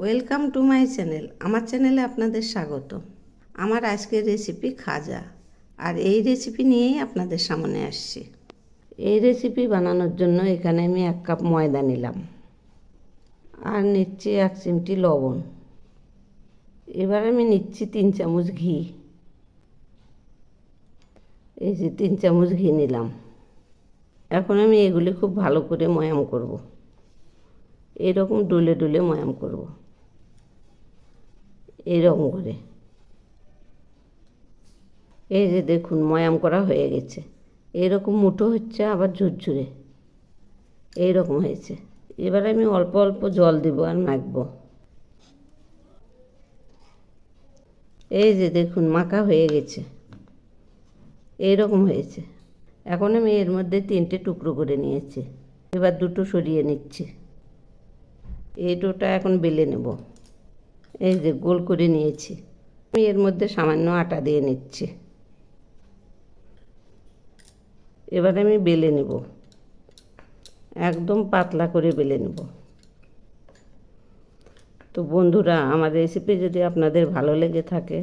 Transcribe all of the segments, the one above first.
Welcome to my channel. আমার চ্যানেলে আপনাদের স্বাগত। আমার আজকের রেসিপি খাজা, আর এই রেসিপি নিয়েই আপনাদের সামনে আসছি। এই রেসিপি বানানোর জন্য এখানে আমি 1 কাপ ময়দা নিলাম, আর নিচ্ছি 1 চিমটি লবণ। এবার আমি নিচ্ছি 3 চামচ ঘি। এই যে 3 চামচ ঘি নিলাম। এখন আমি এগুলি খুব ভালো করে ময়াম করব। এরকম ডুলে ডুলে ময়াম করব, এরকম করে। এই যে দেখুন ময়াম করা হয়ে গেছে। এরকম মুঠো হচ্ছে, আবার ঝুরঝুরে এইরকম হয়েছে। এবার আমি অল্প অল্প জল দিব আর মাখবো। এই যে দেখুন মাখা হয়ে গেছে, এইরকম হয়েছে। এখন আমি এর মধ্যে 3টে টুকরো করে নিয়েছি। এবার 2টো সরিয়ে নিচ্ছি। এই ডোটা এখন বেলে নেব। এই যে গোল করে নিয়েছি। আমি এর মধ্যে সামান্য আটা দিয়ে নিচ্ছি। এবার আমি বেলে নেব, একদম পাতলা করে বেলে নেব। তো বন্ধুরা, আমার রেসিপি যদি আপনাদের ভালো লেগে থাকে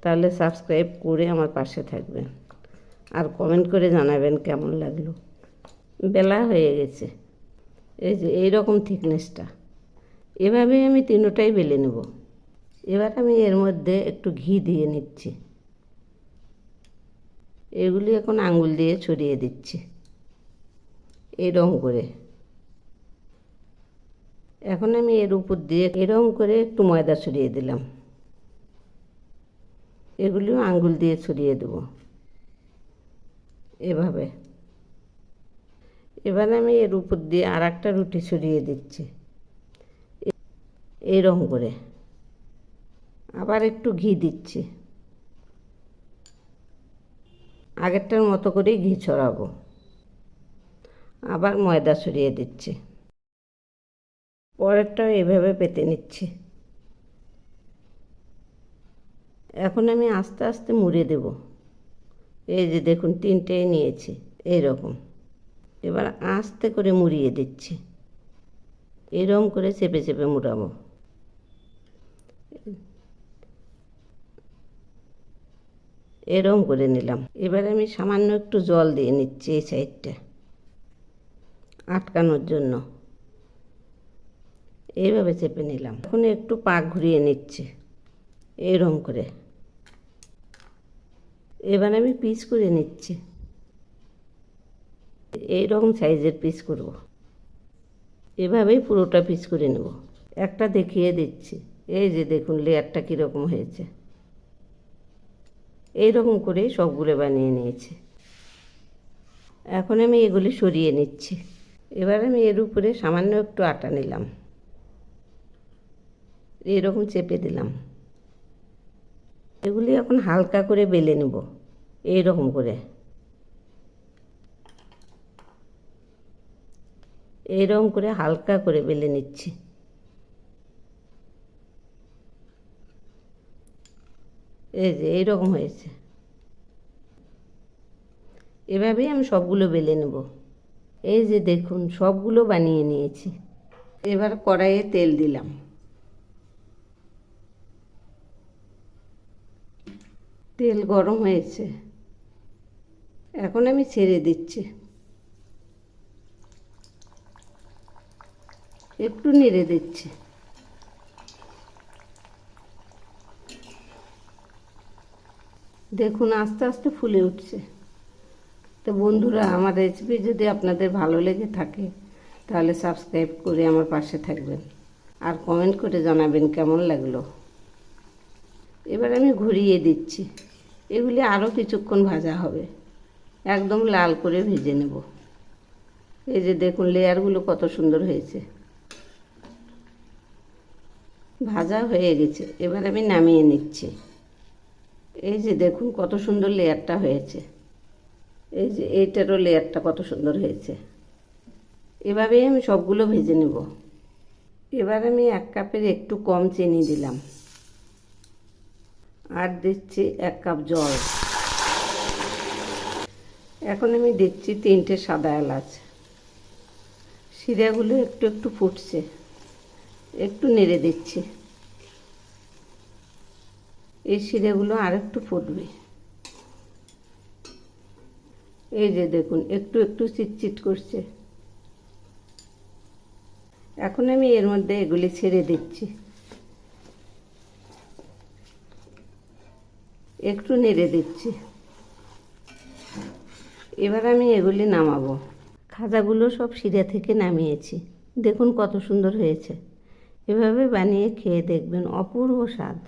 তাহলে সাবস্ক্রাইব করে আমার পাশে থাকবেন, আর কমেন্ট করে জানাবেন কেমন লাগলো। বেলা হয়ে গেছে। এই যে এইরকম থিকনেসটা। এভাবেই আমি 3টাই বেলে নেব। এবার আমি এর মধ্যে একটু ঘি দিয়ে নিচ্ছি। এগুলি এখন আঙুল দিয়ে ছড়িয়ে দিচ্ছি এরকম করে। এখন আমি এর উপর দিয়ে এরকম করে একটু ময়দা ছড়িয়ে দিলাম। এগুলিও আঙুল দিয়ে ছড়িয়ে দেব এভাবে। এবার আমি এর উপর দিয়ে আর একটা রুটি ছড়িয়ে দিচ্ছি এইরকম করে। আবার একটু ঘি দিচ্ছি, আগেরটার মতো করেই ঘি ছড়াবো। আবার ময়দা ছড়িয়ে দিচ্ছি। পরেরটাও এভাবে পেতে নিচ্ছি। এখন আমি আস্তে আস্তে মুড়ে দেব। এই যে দেখুন 3টেই নিয়েছি এইরকম। এবার আস্তে করে মুড়িয়ে দিচ্ছি, এরকম করে চেপে চেপে মুড়াবো। এরকম করে নিলাম। এবার আমি সামান্য একটু জল দিয়ে নিচ্ছি এই সাইডটা আটকানোর জন্য। এইভাবে চেপে নিলাম। এখন একটু পাক ঘুরিয়ে নিচ্ছি এরকম করে। এবার আমি পিস করে নিচ্ছি, এইরকম সাইজের পিস করব। এভাবেই পুরোটা পিস করে নেব। একটা দেখিয়ে দিচ্ছি। এই যে দেখুন লেয়ারটা কীরকম হয়েছে। এইরকম করেই সবগুলো বানিয়ে নিয়েছি। এখন আমি এগুলি সরিয়ে নিচ্ছি। এবার আমি এর উপরে সামান্য একটু আটা নিলাম, এরকম চেপে দিলাম। এগুলি এখন হালকা করে বেলে নেব এইরকম করে। এইরকম করে হালকা করে বেলে নিচ্ছি। এই যে এইরকম হয়েছে। এভাবেই আমি সবগুলো বেলে নেব। এই যে দেখুন সবগুলো বানিয়ে নিয়েছি। এবার কড়াইয়ে তেল দিলাম। তেল গরম হয়েছে, এখন আমি ছেড়ে দিচ্ছি। একটু নেড়ে দিচ্ছি। দেখুন আস্তে আস্তে ফুলে উঠছে। তো বন্ধুরা, আমার রেসিপি যদি আপনাদের ভালো লেগে থাকে তাহলে সাবস্ক্রাইব করে আমার পাশে থাকবেন, আর কমেন্ট করে জানাবেন কেমন লাগলো। এবার আমি ঘুরিয়ে দিচ্ছি। এগুলি আরও কিছুক্ষণ ভাজা হবে, একদম লাল করে ভেজে নেব। এই যে দেখুন লেয়ারগুলো কত সুন্দর হয়েছে। ভাজা হয়ে গেছে, এবার আমি নামিয়ে নিচ্ছি। এই যে দেখুন কত সুন্দর লেয়ারটা হয়েছে। এই যে এইটারও লেয়ারটা কত সুন্দর হয়েছে। এভাবেই আমি সবগুলো ভেজে নেব। এবার আমি 1 কাপের একটু কম চিনি দিলাম, আর দিচ্ছি 1 কাপ জল। এখন আমি দিচ্ছি 3টে সাদা এলাচ। শিরাগুলো একটু একটু ফুটছে, একটু নেড়ে দিচ্ছি। এই শিরাগুলো আর একটু ফুটবে। এই যে দেখুন একটু একটু চিটচিট করছে। এখন আমি এর মধ্যে এগুলি ছেড়ে দিচ্ছি। একটু নেড়ে দিচ্ছি। এবার আমি এগুলি নামাবো। খাজাগুলো সব শিরা থেকে নামিয়েছি। দেখুন কত সুন্দর হয়েছে। এভাবে বানিয়ে খেয়ে দেখবেন, অপূর্ব স্বাদ।